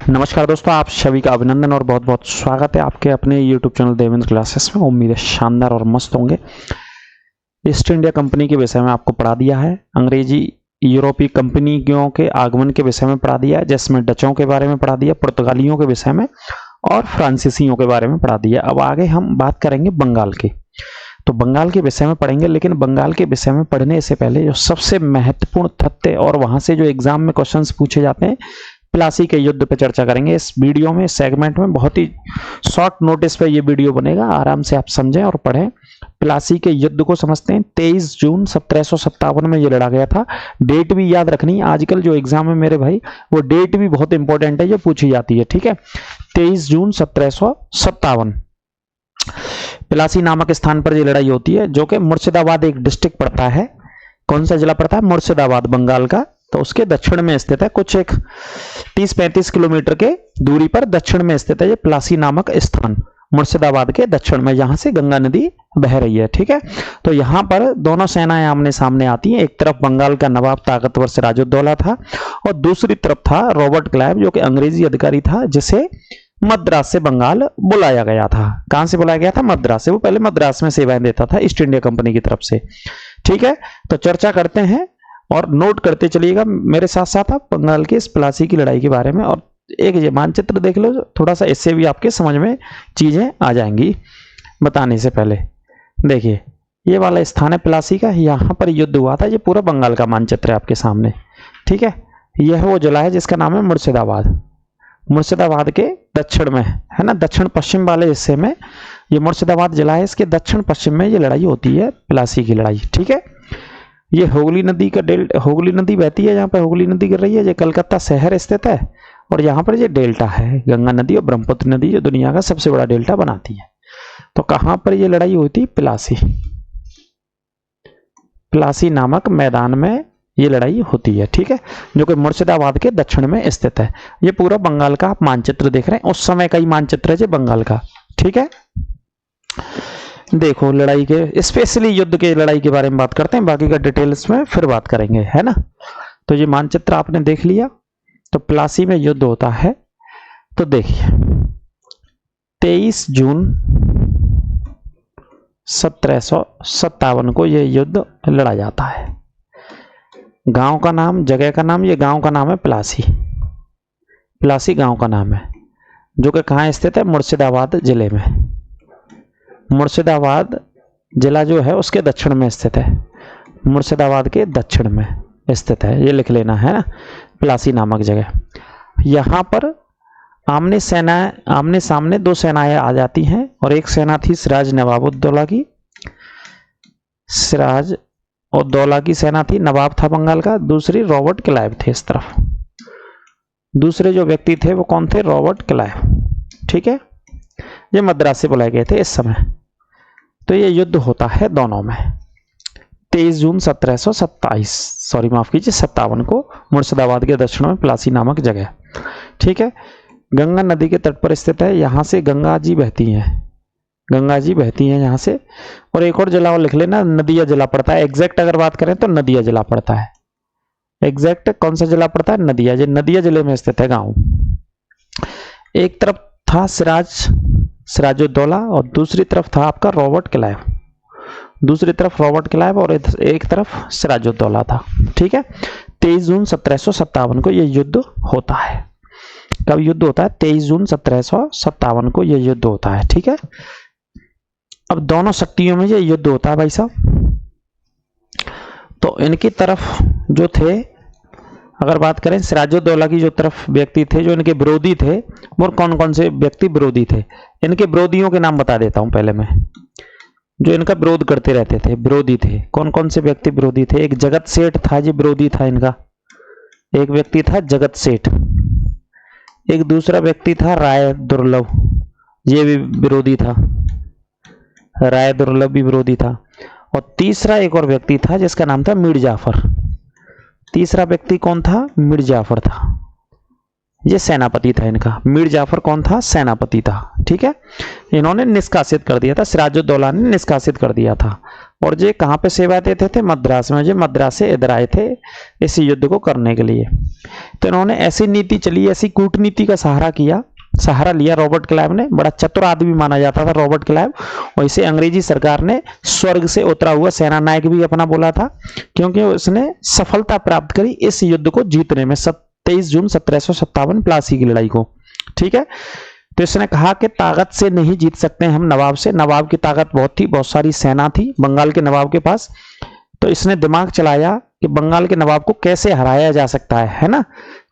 नमस्कार दोस्तों, आप सभी का अभिनंदन और बहुत बहुत स्वागत है आपके अपने YouTube चैनल देवेंद्र क्लासेस में। उम्मीद है शानदार और मस्त होंगे। ईस्ट इंडिया कंपनी के विषय में आपको पढ़ा दिया है, अंग्रेजी यूरोपीय कंपनियों के आगमन के विषय में पढ़ा दिया है, जिसमें डचों के बारे में पढ़ा दिया, पुर्तगालियों के विषय में और फ्रांसीसियों के बारे में पढ़ा दिया। अब आगे हम बात करेंगे बंगाल की। तो बंगाल के विषय में पढ़ेंगे, लेकिन बंगाल के विषय में पढ़ने से पहले जो सबसे महत्वपूर्ण तथ्य और वहां से जो एग्जाम में क्वेश्चंस पूछे जाते हैं, प्लासी के युद्ध पे चर्चा करेंगे इस वीडियो में, सेगमेंट में। बहुत ही शॉर्ट नोटिस पे ये वीडियो बनेगा, आराम से आप समझें और पढ़ें। प्लासी के युद्ध को समझते हैं। 23 जून 1757 में ये लड़ा गया था। डेट भी याद रखनी, आजकल जो एग्जाम है मेरे भाई, वो डेट भी बहुत इंपॉर्टेंट है, ये पूछी जाती है, ठीक है। 23 जून 1757 प्लासी नामक स्थान पर ये लड़ाई होती है, जो कि मुर्शिदाबाद एक डिस्ट्रिक्ट पड़ता है। कौन सा जिला पड़ता है? मुर्शिदाबाद, बंगाल का। तो उसके दक्षिण में स्थित है, कुछ एक 30-35 किलोमीटर के दूरी पर दक्षिण में स्थित है ये प्लासी नामक स्थान, मुर्शिदाबाद के दक्षिण में। यहां से गंगा नदी बह रही है, ठीक है। तो यहां पर दोनों सेनाएं आमने सामने आती हैं। एक तरफ बंगाल का नवाब ताकतवर सिराजुद्दौला था और दूसरी तरफ था रॉबर्ट क्लाइव, जो कि अंग्रेजी अधिकारी था, जिसे मद्रास से बंगाल बुलाया गया था। कहां से बुलाया गया था? मद्रास से। वो पहले मद्रास में सेवाएं देता था ईस्ट इंडिया कंपनी की तरफ से, ठीक है। तो चर्चा करते हैं और नोट करते चलिएगा मेरे साथ साथ आप बंगाल की इस प्लासी की लड़ाई के बारे में। और एक ये मानचित्र देख लो, थोड़ा सा इससे भी आपके समझ में चीजें आ जाएंगी बताने से पहले। देखिए, ये वाला स्थान है प्लासी का, यहाँ पर युद्ध हुआ था। ये पूरा बंगाल का मानचित्र है आपके सामने, ठीक है। यह वो जिला है जिसका नाम है मुर्शिदाबाद। मुर्शिदाबाद के दक्षिण में है ना, दक्षिण पश्चिम वाले हिस्से में ये मुर्शिदाबाद जिला है। इसके दक्षिण पश्चिम में ये लड़ाई होती है, प्लासी की लड़ाई, ठीक है। ये हुगली नदी का हुगली नदी बहती है, यहाँ पे हुगली नदी गिर रही है। ये कलकत्ता शहर स्थित है और यहाँ पर ये डेल्टा है, गंगा नदी और ब्रह्मपुत्र नदी, जो दुनिया का सबसे बड़ा डेल्टा बनाती है। तो कहां पर ये लड़ाई हुई थी? प्लासी, प्लासी नामक मैदान में ये लड़ाई होती है, ठीक है, जो कि मुर्शिदाबाद के दक्षिण में स्थित है। ये पूरा बंगाल का आप मानचित्र देख रहे हैं, उस समय का ही मानचित्र है ये बंगाल का, ठीक है। देखो, लड़ाई के स्पेशली युद्ध के लड़ाई के बारे में बात करते हैं, बाकी का डिटेल्स में फिर बात करेंगे, है ना। तो ये मानचित्र आपने देख लिया। तो प्लासी में युद्ध होता है। तो देखिए, 23 जून 1757 को यह युद्ध लड़ा जाता है। गांव का नाम, जगह का नाम, ये गांव का नाम है प्लासी। प्लासी गांव का नाम है, जो कि कहाँ स्थित है? मुर्शिदाबाद जिले में। मुर्शिदाबाद जिला जो है उसके दक्षिण में स्थित है, मुर्शिदाबाद के दक्षिण में स्थित है, ये लिख लेना है ना, प्लासी नामक जगह। यहाँ पर आमने सामने दो सेनाएं आ जाती हैं, और एक सेना थी सिराज नवाबुद्दौला की, सिराज और दौला की सेना थी, नवाब था बंगाल का। दूसरी रॉबर्ट क्लाइव थे इस तरफ। दूसरे जो व्यक्ति थे वो कौन थे? रॉबर्ट क्लाइव, ठीक है। ये मद्रास से बुलाए गए थे इस समय। तो ये युद्ध होता है दोनों में 23 जून 1757 को मुर्शिदाबाद के दक्षिण में प्लासी नामक जगह, ठीक है। गंगा नदी के तट पर स्थित है। यहाँ से गंगा जी बहती हैं, गंगा जी बहती हैं यहाँ से। और एक और जिला और लिख लेना, नदिया जिला पड़ता है। एग्जैक्ट अगर बात करें तो नदिया जिला पड़ता है। एग्जैक्ट कौन सा जिला पड़ता है? नदिया। ये नदिया जिले में स्थित है गांव। एक तरफ था सिराजुद्दौला और दूसरी तरफ था आपका रॉबर्ट क्लाइव। दूसरी तरफ रॉबर्ट क्लाइव और एक तरफ सिराजुद्दौला था, ठीक है। 23 जून 1757 को यह युद्ध होता है। कब युद्ध होता है? 23 जून 1757 को यह युद्ध होता है, ठीक है। अब दोनों शक्तियों में यह युद्ध होता है भाई साहब। तो इनकी तरफ जो थे, अगर बात करें सिराजुद्दौला की जो तरफ व्यक्ति थे, जो इनके विरोधी थे, वो कौन कौन से व्यक्ति विरोधी थे? इनके विरोधियों के नाम बता देता हूं पहले मैं, जो इनका विरोध करते रहते थे। विरोधी थे कौन कौन से व्यक्ति? विरोधी थे, एक जगत सेठ था, ये विरोधी था इनका। एक व्यक्ति था जगत सेठ। एक दूसरा व्यक्ति था राय दुर्लभ, ये भी विरोधी था। राय दुर्लभ भी विरोधी था। और तीसरा एक और व्यक्ति था जिसका नाम था मीर जाफर। तीसरा व्यक्ति कौन था? मीर जाफर था। ये सेनापति था इनका। मीर जाफर कौन था? सेनापति था, ठीक है। इन्होंने निष्कासित कर दिया था, सिराजुद्दौला ने निष्कासित कर दिया था। और ये कहाँ पे सेवा देते थे? मद्रास में। ये मद्रास से इधर आए थे इस युद्ध को करने के लिए। तो इन्होंने ऐसी नीति चली, ऐसी कूटनीति का सहारा लिया रॉबर्ट क्लाइव ने। बड़ा चतुर आदमी माना जाता था रॉबर्ट क्लाइव, और इसे अंग्रेजी सरकार ने स्वर्ग से उतरा हुआ सेना नायक भी अपना बोला था, क्योंकि उसने सफलता प्राप्त करी इस युद्ध को जीतने में, 23 जून 1757 प्लासी की लड़ाई को। ठीक है, तो इसने कहा कि ताकत से नहीं जीत सकते हम नवाब से, नवाब की ताकत बहुत थी, बहुत सारी सेना थी बंगाल के नवाब के पास। तो इसने दिमाग चलाया कि बंगाल के नवाब को कैसे हराया जा सकता है ना।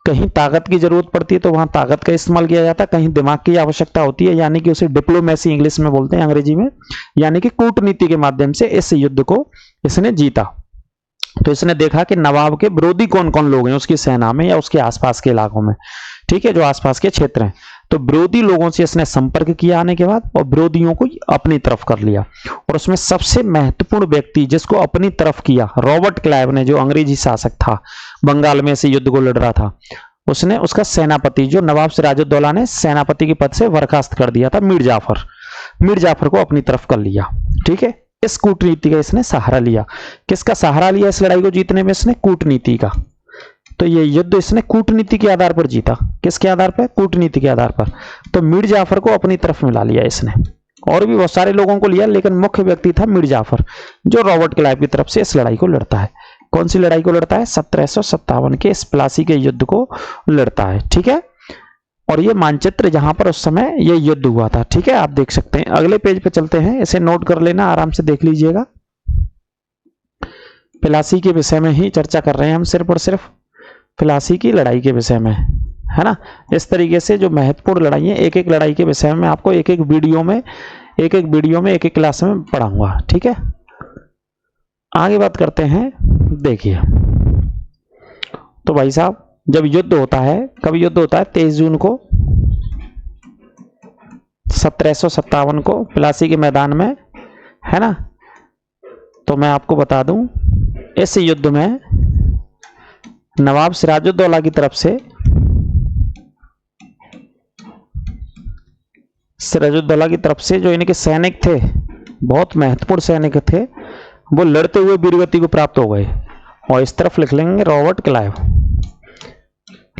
कहीं ताकत की जरूरत पड़ती है तो वहां ताकत का इस्तेमाल किया जाता है, कहीं दिमाग की आवश्यकता होती है, यानी कि उसे डिप्लोमेसी इंग्लिश में बोलते हैं अंग्रेजी में, यानी कि कूटनीति के माध्यम से इस युद्ध को इसने जीता। तो इसने देखा कि नवाब के विरोधी कौन कौन लोग हैं उसकी सेना में या उसके आसपास के इलाकों में, ठीक है, जो आसपास के क्षेत्र हैं। तो विरोधी लोगों से इसने संपर्क किया आने के बाद, और विरोधियों को अपनी तरफ कर लिया। और उसमें सबसे महत्वपूर्ण व्यक्ति जिसको अपनी तरफ किया, रॉबर्ट क्लाइव ने, जो अंग्रेजी शासक था बंगाल में से युद्ध को लड़ रहा था, उसने उसका सेनापति, जो नवाब सिराजुद्दौला ने सेनापति के पद से बर्खास्त कर दिया था, मीर जाफर को अपनी तरफ कर लिया। ठीक है, इस कूटनीति का इसने सहारा लिया। किसका सहारा लिया इस लड़ाई को जीतने में? इसने कूटनीति का। तो ये युद्ध इसने कूटनीति के आधार पर जीता। किसके आधार पर? कूटनीति के आधार पर। तो मीर जाफर को अपनी तरफ मिला लिया इसने, और भी बहुत सारे लोगों को लिया, लेकिन मुख्य व्यक्ति था मीर जाफर, जो रॉबर्ट क्लाइव की तरफ से इस लड़ाई को लड़ता है। कौन सी लड़ाई को लड़ता है? 1757 के इस प्लासी के युद्ध को लड़ता है। ठीक है, और ये मानचित्र जहां पर उस समय ये युद्ध हुआ था, ठीक है, आप देख सकते हैं। अगले पेज पे चलते हैं, इसे नोट कर लेना, आराम से देख लीजिएगा। प्लासी के विषय में ही चर्चा कर रहे हैं हम, सिर्फ और सिर्फ प्लासी की लड़ाई के विषय में, है ना। इस तरीके से जो महत्वपूर्ण लड़ाई है, एक एक लड़ाई के विषय में आपको एक एक वीडियो में एक एक क्लास में पढ़ाऊंगा। ठीक है, आगे बात करते हैं। देखिए, तो भाई साहब, जब युद्ध होता है, कब युद्ध होता है? 23 जून को 1757 को प्लासी के मैदान में, है ना। तो मैं आपको बता दूं, इस युद्ध में नवाब सिराजुद्दौला की तरफ से, जो इनके सैनिक थे, बहुत महत्वपूर्ण सैनिक थे, वो लड़ते हुए वीरगति को प्राप्त हो गए। और इस तरफ लिख लेंगे रॉबर्ट क्लाइव,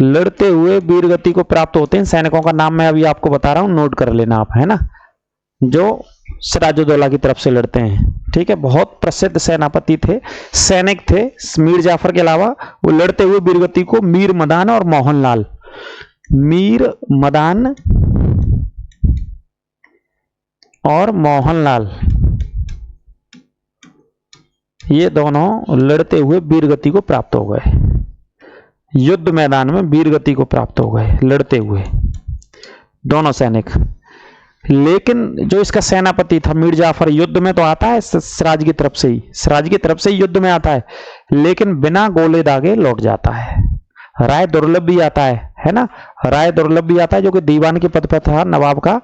लड़ते हुए वीरगति को प्राप्त होते हैं। सैनिकों का नाम मैं अभी आपको बता रहा हूं, नोट कर लेना आप, है ना, जो सिराजुद्दौला की तरफ से लड़ते हैं। ठीक है, बहुत प्रसिद्ध सेनापति थे, सैनिक थे मीर जाफर के अलावा। वो लड़ते हुए वीरगति को मीर मदान और मोहनलाल, मीर मदान और मोहनलाल, ये दोनों लड़ते हुए वीरगति को प्राप्त हो गए। युद्ध मैदान में वीरगति को प्राप्त हो गए, लड़ते हुए दोनों सैनिक। लेकिन जो इसका सेनापति था मीर जाफर, युद्ध में तो आता है सिराज की तरफ से ही युद्ध में आता है, लेकिन बिना गोले दागे लौट जाता है। राय दुर्लभ भी आता है ना, राय दुर्लभ भी आता है, जो कि दीवान के पद पर था नवाब का।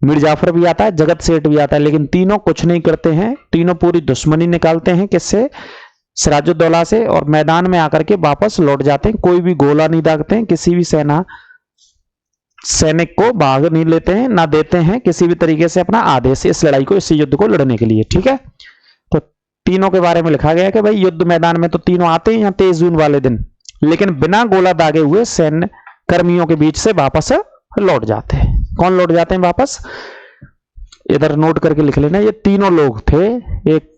मीर जाफर भी आता है, जगत सेठ भी आता है, लेकिन तीनों कुछ नहीं करते हैं, तीनों पूरी दुश्मनी निकालते हैं। किससे? सिराजुद्दौला से, और मैदान में आकर के वापस लौट जाते हैं। कोई भी गोला नहीं दागते हैं, किसी भी सैनिक को भाग नहीं लेते हैं, ना देते हैं किसी भी तरीके से अपना आदेश इस लड़ाई को, इस युद्ध को लड़ने के लिए। ठीक है, तो तीनों के बारे में लिखा गया कि भाई युद्ध मैदान में तो तीनों आते हैं यहाँ 23 जून वाले दिन, लेकिन बिना गोला दागे हुए सैन्य कर्मियों के बीच से वापस लौट जाते हैं। कौन लौट जाते हैं वापस? इधर नोट करके लिख लेना, ये तीनों लोग थे। एक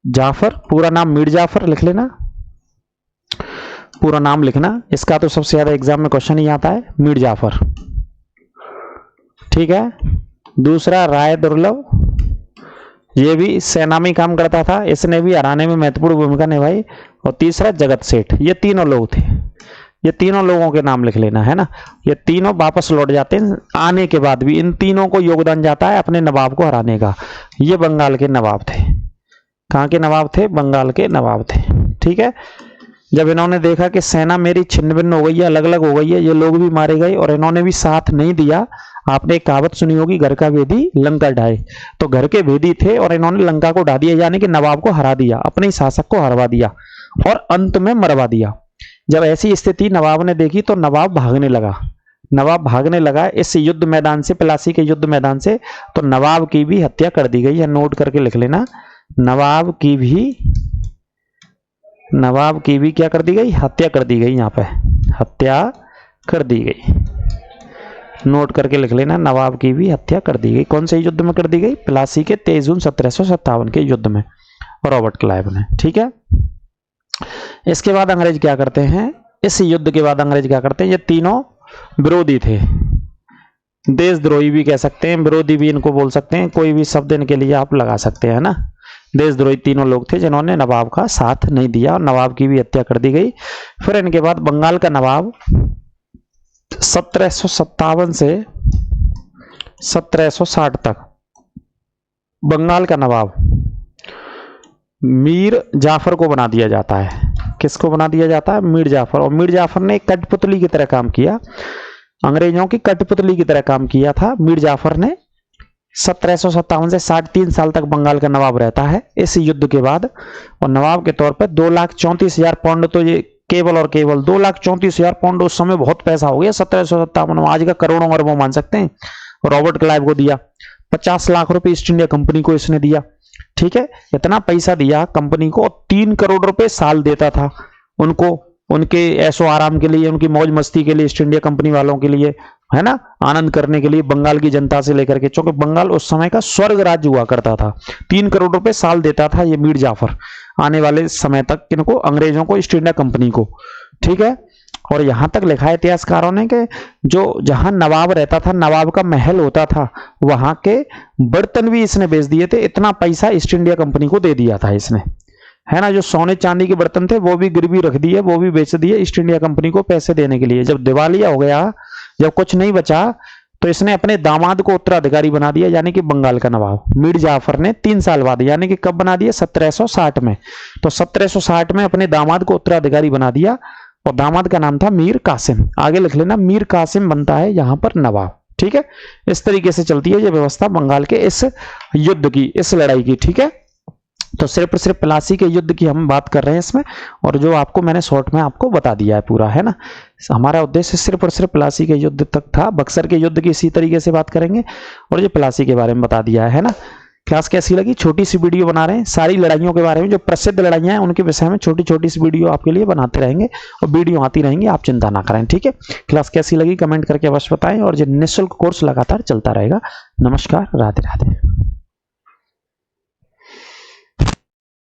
जाफर, पूरा नाम मीर जाफर लिख लेना, पूरा नाम लिखना, इसका तो सबसे ज्यादा एग्जाम में क्वेश्चन ही आता है, मीर जाफर। ठीक है, दूसरा राय दुर्लभ, ये भी सेना में काम करता था, इसने भी हराने में महत्वपूर्ण भूमिका निभाई। और तीसरा जगत सेठ, ये तीनों लोग थे। ये तीनों लोगों के नाम लिख लेना, है ना। ये तीनों वापस लौट जाते हैं, आने के बाद भी इन तीनों को योगदान जाता है अपने नवाब को हराने का। ये बंगाल के नवाब थे। कहाँ के नवाब थे? बंगाल के नवाब थे। ठीक है, जब इन्होंने देखा कि सेना मेरी छिन्न भिन्न हो गई है, अलग अलग हो गई है, ये लोग भी मारे गए और इन्होंने भी साथ नहीं दिया। आपने एक कहावत सुनी होगी, घर का भेदी लंका ढाए। तो घर के भेदी थे और इन्होंने लंका को ढा दिया, यानी कि नवाब को हरा दिया, अपने शासक को हरवा दिया और अंत में मरवा दिया। जब ऐसी स्थिति नवाब ने देखी तो नवाब भागने लगा इस युद्ध मैदान से, प्लासी के युद्ध मैदान से। तो नवाब की भी हत्या कर दी गई है, नोट करके लिख लेना। नवाब की भी क्या कर दी गई? हत्या कर दी गई। यहाँ पे हत्या कर दी गई। नोट करके लिख लेना, नवाब की भी हत्या कर दी गई। कौन से युद्ध में कर दी गई? प्लासी के 23 जून 1757 के युद्ध में, रॉबर्ट क्लाइव ने। ठीक है, इसके बाद अंग्रेज क्या करते हैं? इस युद्ध के बाद अंग्रेज क्या करते हैं? ये तीनों विरोधी थे, देशद्रोही भी कह सकते हैं, विरोधी भी इनको बोल सकते हैं, कोई भी शब्द इनके लिए आप लगा सकते हैं ना। देशद्रोही तीनों लोग थे जिन्होंने नवाब का साथ नहीं दिया और नवाब की भी हत्या कर दी गई। फिर इनके बाद बंगाल का नवाब 1757 से 1760 तक बंगाल का नवाब मीर जाफर को बना दिया जाता है। किसको बना दिया जाता है? मीर जाफर। और मीर जाफर ने कठपुतली की तरह काम किया, अंग्रेजों की कठपुतली की तरह काम किया था मीर जाफर ने। 1757 से 63 साल तक बंगाल का नवाब रहता है इस युद्ध के बाद, और नवाब के तौर पर 2,34,000 पाउंड, तो ये केवल और केवल 2,34,000 पाउंड उस समय बहुत पैसा हो गया 1757 में, आज का करोड़ों अरबों मान सकते हैं, रॉबर्ट क्लाइव को दिया। 50 लाख रुपए ईस्ट इंडिया कंपनी को इसने दिया। ठीक है, इतना पैसा दिया कंपनी को, 3 करोड़ रुपए साल देता था उनको, उनके ऐशो आराम के लिए, उनकी मौज मस्ती के लिए, ईस्ट इंडिया कंपनी वालों के लिए, है ना, आनंद करने के लिए, बंगाल की जनता से लेकर के, क्योंकि बंगाल उस समय का स्वर्ग राज्य हुआ करता था। 3 करोड़ रुपए साल देता था ये मीर जाफर आने वाले समय तक, किनको? अंग्रेजों को, ईस्ट इंडिया कंपनी को। ठीक है, और यहां तक लिखा है इतिहासकारों ने कि जो जहां नवाब रहता था, नवाब का महल होता था, वहां के बर्तन भी इसने बेच दिए थे। इतना पैसा ईस्ट इंडिया कंपनी को दे दिया था इसने, है ना। जो सोने चांदी के बर्तन थे वो भी गिरवी रख दिए, वो भी बेच दिए ईस्ट इंडिया कंपनी को पैसे देने के लिए। जब दिवालिया हो गया, जब कुछ नहीं बचा, तो इसने अपने दामाद को उत्तराधिकारी बना दिया, यानी कि बंगाल का नवाब मीर जाफर ने 3 साल बाद, यानी कि कब बना दिया? 1760 में। तो 1760 में अपने दामाद को उत्तराधिकारी बना दिया, और दामाद का नाम था मीर कासिम। आगे लिख लेना, मीर कासिम बनता है यहां पर नवाब। ठीक है, इस तरीके से चलती है ये व्यवस्था बंगाल के इस युद्ध की, इस लड़ाई की। ठीक है, तो सिर्फ और सिर्फ प्लासी के युद्ध की हम बात कर रहे हैं इसमें, और जो आपको मैंने शॉर्ट में आपको बता दिया है पूरा, है ना। हमारा उद्देश्य सिर्फ और सिर्फ प्लासी के युद्ध तक था। बक्सर के युद्ध की इसी तरीके से बात करेंगे, और जो प्लासी के बारे में बता दिया है ना। क्लास कैसी लगी? छोटी सी वीडियो बना रहे हैं, सारी लड़ाइयों के बारे में, जो प्रसिद्ध लड़ाइयां हैं उनके विषय में छोटी छोटी सी वीडियो आपके लिए बनाते रहेंगे, और वीडियो आती रहेंगी, आप चिंता ना करें। ठीक है, क्लास कैसी लगी कमेंट करके अवश्य बताएं, और जो निःशुल्क कोर्स लगातार चलता रहेगा। नमस्कार, राधे राधे।